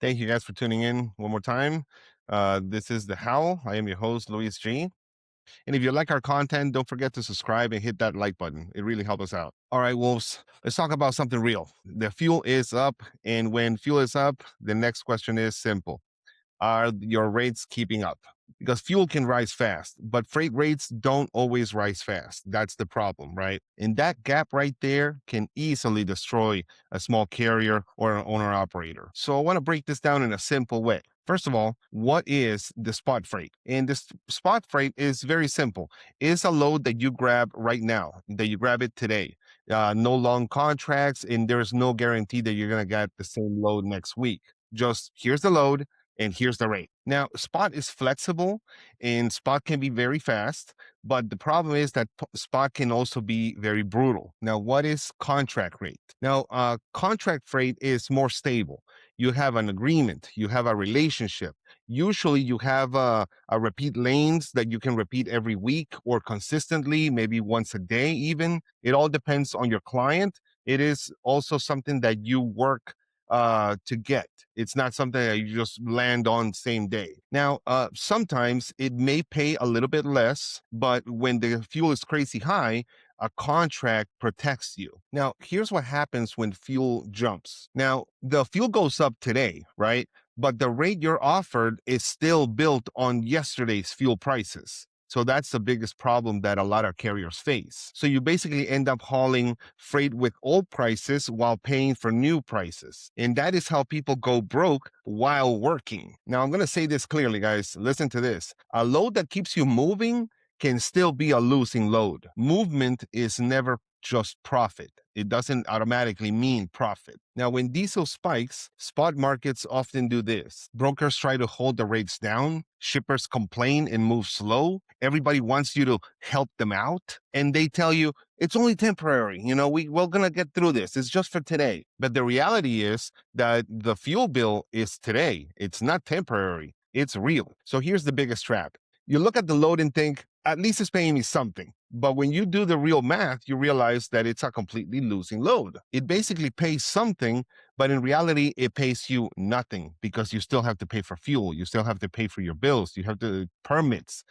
Thank you guys for tuning in one more time. This is the Howl. I am your host, Luis G. And if you like our content, don't forget to subscribe and hit that like button. It really helps us out. All right, wolves, let's talk about something real. The fuel is up. And when fuel is up, the next question is simple. Are your rates keeping up? Because fuel can rise fast, but freight rates don't always rise fast. That's the problem, right? And that gap right there can easily destroy a small carrier or an owner operator. So I want to break this down in a simple way. First of all, what is the spot freight? And this spot freight is very simple. It's a load that you grab right now, that you grab it today. No long contracts, and there's no guarantee that you're going to get the same load next week. Just here's the load and here's the rate. Now, spot is flexible and spot can be very fast, but the problem is that spot can also be very brutal. Now, what is contract rate? Now, contract rate is more stable. You have an agreement, you have a relationship. Usually, you have a repeat lanes that you can repeat every week or consistently, maybe once a day, even. It all depends on your client. It is also something that you work to get. It's not something that you just land on same day. Now, sometimes it may pay a little bit less, but when the fuel is crazy high, a contract protects you. Now, here's what happens when fuel jumps. Now, the fuel goes up today, right? But the rate you're offered is still built on yesterday's fuel prices. So that's the biggest problem that a lot of carriers face. So you basically end up hauling freight with old prices while paying for new prices. And that is how people go broke while working. Now, I'm going to say this clearly, guys. Listen to this. A load that keeps you moving can still be a losing load. Movement is never just profit. It doesn't automatically mean profit. Now, when diesel spikes, spot markets often do this. Brokers try to hold the rates down. Shippers complain and move slow. Everybody wants you to help them out. And they tell you, it's only temporary. We're going to get through this. It's just for today. But the reality is that the fuel bill is today. It's not temporary. It's real. So here's the biggest trap. You look at the load and think, at least it's paying me something. But when you do the real math, you realize that it's a completely losing load. It basically pays something, but in reality, it pays you nothing because you still have to pay for fuel. You still have to pay for your bills. You have to permits.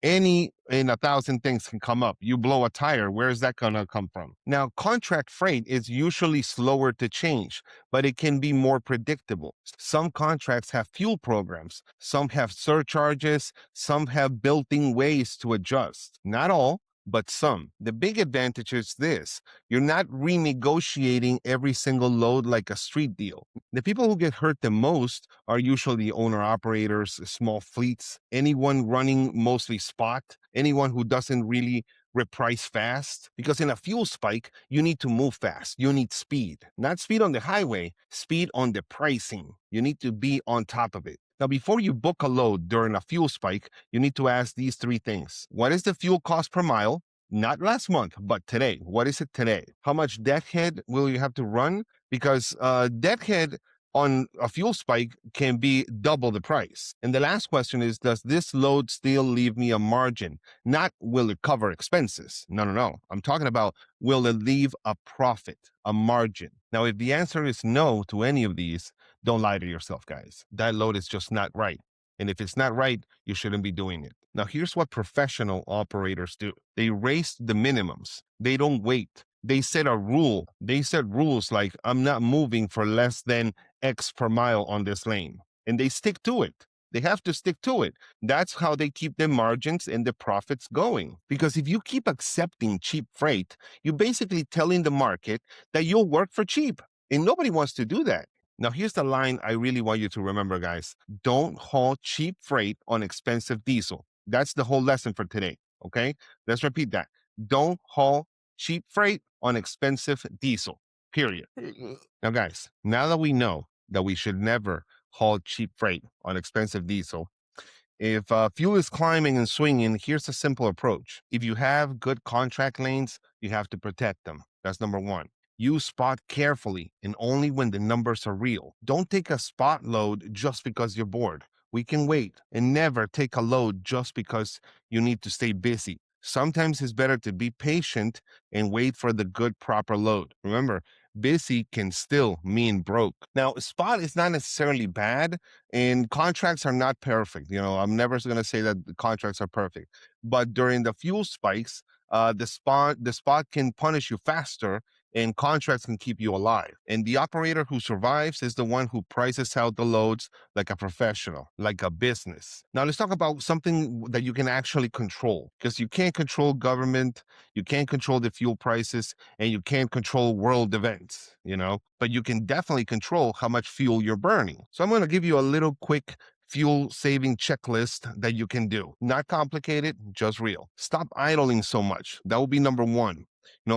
Any and 1,000 things can come up. You blow a tire, where is that going to come from? Now, contract freight is usually slower to change, but it can be more predictable. Some contracts have fuel programs, some have surcharges, some have built-in ways to adjust. Not all, but some. The big advantage is this: you're not renegotiating every single load like a street deal. The people who get hurt the most are usually owner operators, small fleets, anyone running mostly spot, anyone who doesn't really reprice fast. Because in a fuel spike, you need to move fast. You need speed, not speed on the highway, speed on the pricing. You need to be on top of it. Now, before you book a load during a fuel spike, you need to ask these three things. What is the fuel cost per mile? Not last month, but today. What is it today? How much deadhead will you have to run? Because deadhead on a fuel spike can be double the price. And the last question is, does this load still leave me a margin? Not will it cover expenses? No. I'm talking about, will it leave a profit, a margin? Now, if the answer is no to any of these, don't lie to yourself, guys. That load is just not right. And if it's not right, you shouldn't be doing it. Now, here's what professional operators do. They raise the minimums. They don't wait. They set a rule. They set rules like, I'm not moving for less than X per mile on this lane. And they stick to it. They have to stick to it. That's how they keep their margins and the profits going. Because if you keep accepting cheap freight, you're basically telling the market that you'll work for cheap. And nobody wants to do that. Now, here's the line I really want you to remember, guys. Don't haul cheap freight on expensive diesel. That's the whole lesson for today, okay? Let's repeat that. Don't haul cheap freight on expensive diesel, period. Now, guys, now that we know that we should never haul cheap freight on expensive diesel, if fuel is climbing and swinging, here's a simple approach. If you have good contract lanes, you have to protect them. That's number one. Use spot carefully and only when the numbers are real. Don't take a spot load just because you're bored. We can wait, and never take a load just because you need to stay busy. Sometimes it's better to be patient and wait for the good, proper load. Remember, busy can still mean broke. Now, spot is not necessarily bad, and contracts are not perfect. I'm never going to say that the contracts are perfect, but during the fuel spikes, the spot can punish you faster, and contracts can keep you alive. And the operator who survives is the one who prices out the loads like a professional, like a business. Now, let's talk about something that you can actually control, because you can't control government, you can't control the fuel prices, and you can't control world events, but you can definitely control how much fuel you're burning. So I'm going to give you a little quick fuel saving checklist that you can do. Not complicated, just real. Stop idling so much. That will be number one.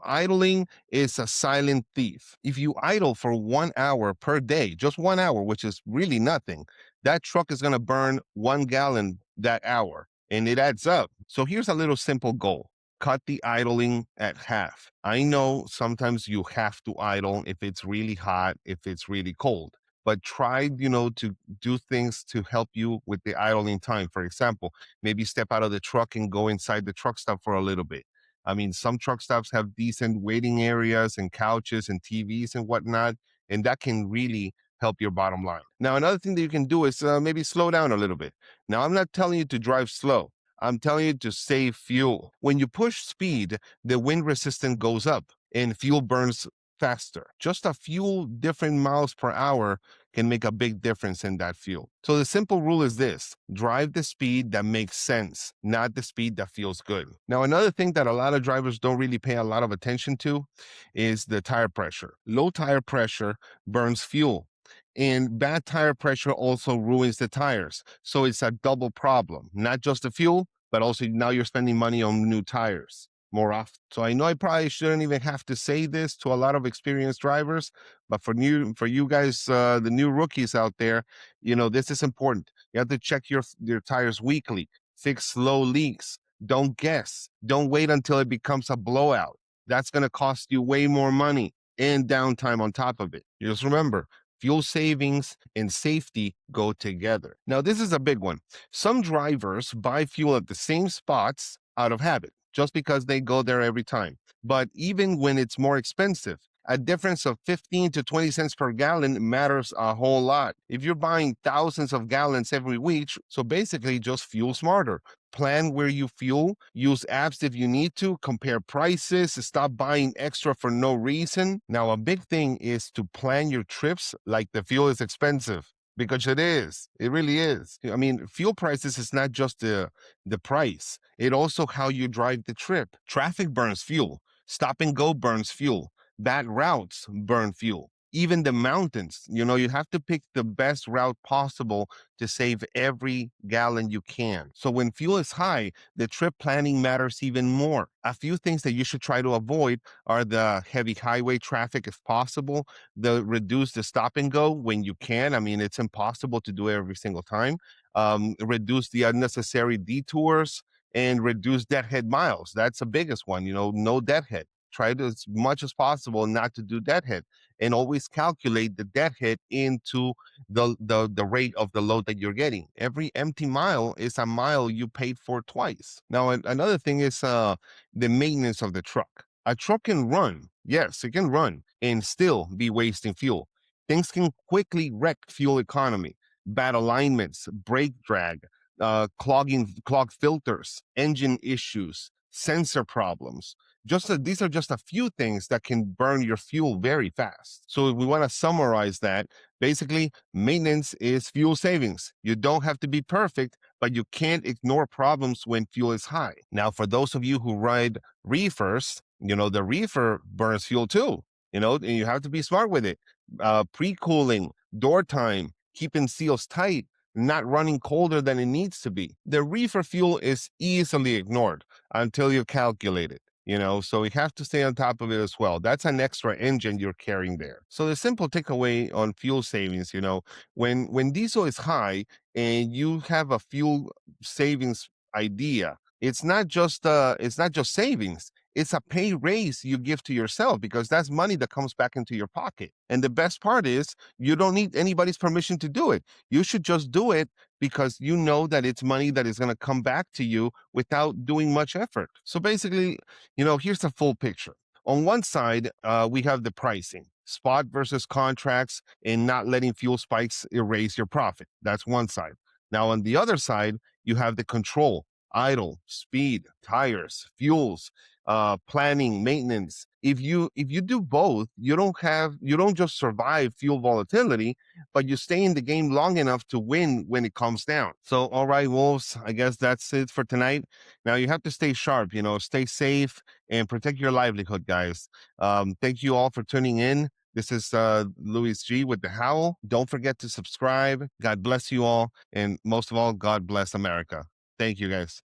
Idling is a silent thief. If you idle for 1 hour per day, just 1 hour, which is really nothing, that truck is going to burn 1 gallon that hour, and it adds up. So here's a little simple goal: cut the idling at half. I know sometimes you have to idle if it's really hot, if it's really cold, but try, to do things to help you with the idling time. For example, maybe step out of the truck and go inside the truck stop for a little bit. I mean, some truck stops have decent waiting areas and couches and TVs and whatnot, and that can really help your bottom line. Now, another thing that you can do is maybe slow down a little bit. Now, I'm not telling you to drive slow. I'm telling you to save fuel. When you push speed, the wind resistance goes up and fuel burns faster. Just a few different miles per hour can make a big difference in that fuel. So the simple rule is this: drive the speed that makes sense, not the speed that feels good. Now, another thing that a lot of drivers don't really pay a lot of attention to is the tire pressure. Low tire pressure burns fuel, and bad tire pressure also ruins the tires. So it's a double problem, not just the fuel, but also now you're spending money on new tires more often. So I know I probably shouldn't even have to say this to a lot of experienced drivers, but for you guys, the new rookies out there, this is important. You have to check your tires weekly, fix slow leaks. Don't guess. Don't wait until it becomes a blowout. That's going to cost you way more money and downtime on top of it. Just remember, fuel savings and safety go together. Now, this is a big one. Some drivers buy fuel at the same spots out of habit, just because they go there every time. But even when it's more expensive, a difference of 15 to 20 cents per gallon matters a whole lot. If you're buying thousands of gallons every week, so basically just fuel smarter. Plan where you fuel, use apps if you need to, compare prices, stop buying extra for no reason. Now, a big thing is to plan your trips like the fuel is expensive, because it is. It really is. I mean, fuel prices is not just the price. It also how you drive the trip. Traffic burns fuel. Stop and go burns fuel. Bad routes burn fuel. Even the mountains, you have to pick the best route possible to save every gallon you can. So when fuel is high, the trip planning matters even more. A few things that you should try to avoid are the heavy highway traffic if possible, reduce the stop and go when you can. I mean, it's impossible to do it every single time. Reduce the unnecessary detours and reduce deadhead miles. That's the biggest one, no deadhead. Try to, as much as possible, not to do deadhead, and always calculate the deadhead into the rate of the load that you're getting. Every empty mile is a mile you paid for twice. Now, another thing is the maintenance of the truck. A truck can run, yes, it can run, and still be wasting fuel. Things can quickly wreck fuel economy. Bad alignments, brake drag, clogged filters, engine issues, sensor problems. These are just a few things that can burn your fuel very fast. So if we want to summarize that, basically, maintenance is fuel savings. You don't have to be perfect, but you can't ignore problems when fuel is high. Now, for those of you who ride reefers, the reefer burns fuel too, and you have to be smart with it. Pre-cooling, door time, keeping seals tight, not running colder than it needs to be. The reefer fuel is easily ignored until you calculate it. So you have to stay on top of it as well. That's an extra engine you're carrying there. So the simple takeaway on fuel savings, when diesel is high and you have a fuel savings idea, it's not just savings. It's a pay raise you give to yourself, because that's money that comes back into your pocket. And the best part is you don't need anybody's permission to do it. You should just do it because you know that it's money that is going to come back to you without doing much effort. So basically, here's the full picture. On one side, we have the pricing. spot versus contracts, and not letting fuel spikes erase your profit. That's one side. Now, on the other side, you have the control, idle, speed, tires, fuels, planning, maintenance. If you do both, you don't just survive fuel volatility, but you stay in the game long enough to win when it comes down. So, all right, Wolves, I guess that's it for tonight. Now you have to stay sharp, stay safe and protect your livelihood, guys. Thank you all for tuning in. This is Louis G with the Howl. Don't forget to subscribe. God bless you all. And most of all, God bless America. Thank you, guys.